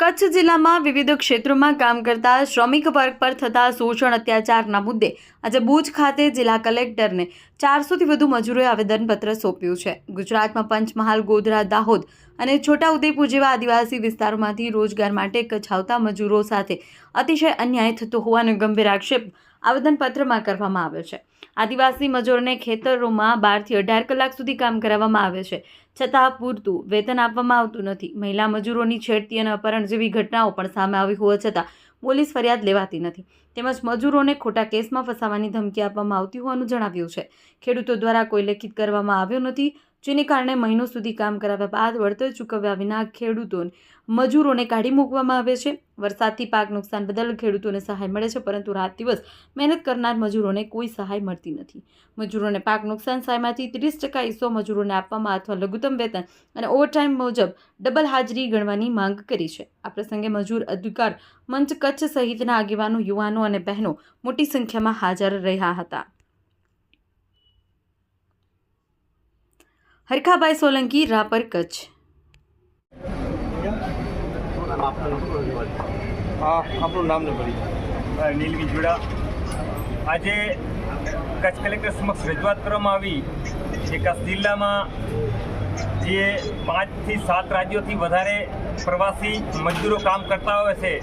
કચ્છ જિલ્લામાં વિવિધ ક્ષેત્રોમાં કામ કરતા શ્રમિક વર્ગ પર થતા શોષણ અત્યાચારના મુદ્દે આજે ભુજ ખાતે જિલ્લા કલેક્ટરને 400થી વધુ મજૂરોએ આવેદનપત્ર સોંપ્યું છે। ગુજરાતમાં પંચમહાલ, ગોધરા, દાહોદ અને છોટાઉદેપુર જેવા આદિવાસી વિસ્તારોમાંથી રોજગાર માટે કચ્છ આવતા મજૂરો સાથે અતિશય અન્યાય થતો હોવાનો ગંભીર આક્ષેપ આવેદનપત્રમાં કરવામાં આવ્યો છે। આદિવાસી મજૂરોને ખેતરોમાં 12 થી 18 કલાક સુધી કામ કરાવવામાં આવે છે, છતાં પૂરતું વેતન આપવામાં આવતું નથી। મહિલા મજૂરોની છેડતી અને અપહરણ જેવી ઘટનાઓ પણ સામે આવી હોવા છતાં પોલીસ ફરિયાદ લેવાતી નથી, તેમજ મજૂરોને ખોટા કેસમાં ફસાવવાની ધમકી આપવામાં આવતી હોવાનું જણાવ્યું છે। ખેડૂતો દ્વારા કોઈ લેખિત કરવામાં આવ્યો નથી, જેને કારણે મહિનો સુધી કામ કરાવ્યા બાદ વળતર ચૂકવ્યા વિના મજૂરોને કાઢી મૂકવામાં આવે છે। વરસાદથી પાક નુકસાન બદલ ખેડૂતોને સહાય મળે છે, પરંતુ રાત દિવસ મહેનત કરનાર મજૂરોને કોઈ સહાય મળતી નથી। મજૂરોને પાક નુકસાન સહાયમાંથી 30% હિસ્સો મજૂરોને આપવામાં અથવા લઘુત્તમ વેતન અને ઓવરટાઈમ મુજબ ડબલ હાજરી ગણવાની માંગ કરી છે। આ પ્રસંગે મજૂર અધિકાર મંચ કચ્છ સહિતના આગેવાનો, યુવાનો અને બહેનો મોટી સંખ્યામાં હાજર રહ્યા હતા। હરખાભાઈ સોલંકી, રાપર, કચ્છ। આપણું નામ ને ભરી નીલ વિજોડા। આજે કચ્છ કલેક્ટર સમક્ષ રજૂઆત કરવામાં આવી કે કચ્છ જિલ્લામાં જે 5 થી 7 રાજ્યોથી વધારે પ્રવાસી મજદૂરો કામ કરતા હોય છે,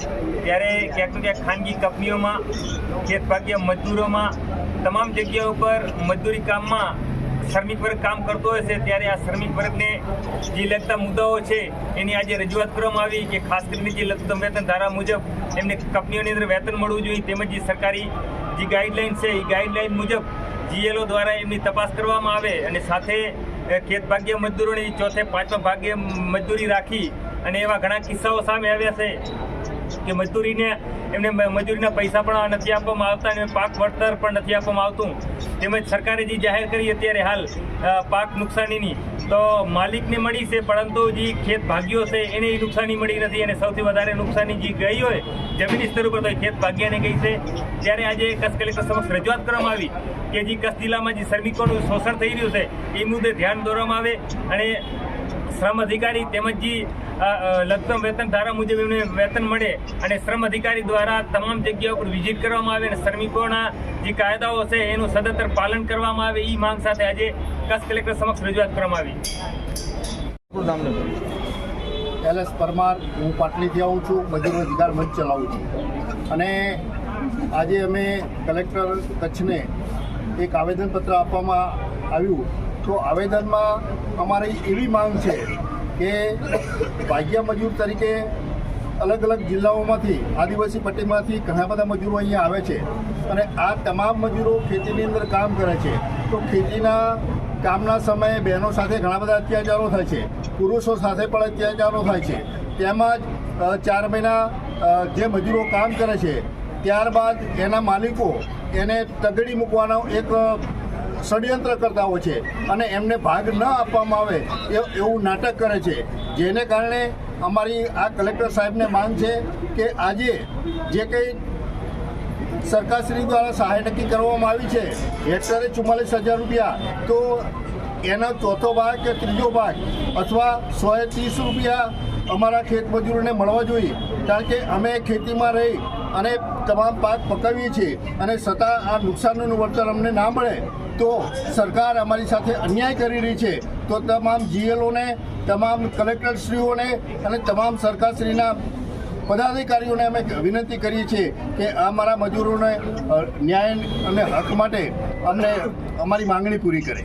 ત્યારે ક્યાંક ને ક્યાંક ખાનગી કંપનીઓમાં, ખેતભાગ્ય મજદૂરોમાં, તમામ જગ્યાઓ પર મજદૂરી કામમાં શ્રમિક વર્ગ કામ કરતો હોય છે, ત્યારે આ શ્રમિક વર્ગને જે લગતા મુદ્દાઓ છે એની આજે રજૂઆત કરવામાં આવી કે ખાસ કરીને જે લઘુત્તમ વેતન ધારા મુજબ એમને કંપનીઓની અંદર વેતન મળવું જોઈએ, તેમજ જે સરકારી જે ગાઈડલાઇન છે એ ગાઈડલાઇન મુજબ GLO દ્વારા એમની તપાસ કરવામાં આવે અને સાથે ખેતભાગ્ય મજદૂરોની 4થે 5મા ભાગે મજદૂરી રાખી અને એવા ઘણા કિસ્સાઓ સામે આવ્યા છે કે એમને મજૂરીના પૈસા પણ નથી આપવામાં આવતા અને પાક વળતર પણ નથી આપવામાં આવતું। તેમજ સરકારે જે જાહેર કરી અત્યારે હાલ પાક નુકસાનીની, તો માલિકને મળી છે, પરંતુ જે ખેત ભાગ્યો છે એને નુકસાની મળી નથી અને સૌથી વધારે નુકસાની જે ગઈ હોય જમીની સ્તર ઉપર તો ખેત ભાગ્યાને ગઈ છે। ત્યારે આજે કચ્છ કલેક્ટર સમક્ષ રજૂઆત કરવામાં આવી કે જે કચ્છ જિલ્લામાં જે શ્રમિકોનું શોષણ થઈ રહ્યું છે એ મુદ્દે ધ્યાન દોરવામાં આવે અને શ્રમ અધિકારી તેમજ જે લઘુત્તમ વેતન ધારા મુજબ એમને વેતન મળે અને શ્રમ અધિકારી દ્વારા તમામ જગ્યાઓ પર વિઝિટ કરવામાં આવે અને શ્રમિકોના જે કાયદાઓ છે એનું સદંતર પાલન કરવામાં આવે, એ માંગ સાથે આજે કચ્છ કલેક્ટર સમક્ષ રજૂઆત કરવામાં આવી। આપણું નામ ને ભરી LS પરમાર, હું પાટલીથી આવું છું, મજૂર અધિકાર મંચ ચલાવું છું અને આજે અમે કલેક્ટર કચ્છને એક આવેદનપત્ર આપવામાં આવ્યું। તો આવેદનમાં અમારી એવી માંગ છે કે ભાગ્ય મજૂર તરીકે અલગ અલગ જિલ્લાઓમાંથી, આદિવાસી પટ્ટીમાંથી ઘણા બધા મજૂરો અહીંયા આવે છે અને આ તમામ મજૂરો ખેતીની અંદર કામ કરે છે। તો ખેતીના કામના સમયે બહેનો સાથે ઘણા બધા અત્યાચારો થાય છે, પુરુષો સાથે પણ અત્યાચારો થાય છે। તેમજ 4 મહિના જે મજૂરો કામ કરે છે ત્યારબાદ એના માલિકો એને તગડી મૂકવાનો એક ષડયંત્ર કરતા હોય છે અને એમને ભાગ ન આપવામાં આવે એવું નાટક કરે છે, જેને કારણે અમારી આ કલેક્ટર સાહેબને માંગ છે કે આજે જે કંઈ સરકારશ્રી દ્વારા સહાય નક્કી કરવામાં આવી છે હેક્ટરે 44,000 રૂપિયા, તો એનો 4થો ભાગ કે 3જો ભાગ અથવા 130 રૂપિયા અમારા ખેત મજૂરોને મળવા જોઈએ, કારણ કે અમે ખેતીમાં રહી અને તમામ પાક પકવીએ છીએ અને છતાં આ નુકસાનનું વળતર અમને ના મળે તો સરકાર અમારી સાથે અન્યાય કરી રહી છે। તો તમામ GLOને, તમામ કલેક્ટરશ્રીઓને અને તમામ સરકારશ્રીના પદાધિકારીઓને અમે વિનંતી કરીએ છીએ કે અમારા મજૂરોને ન્યાય અને હક માટે અમને અમારી માંગણી પૂરી કરે।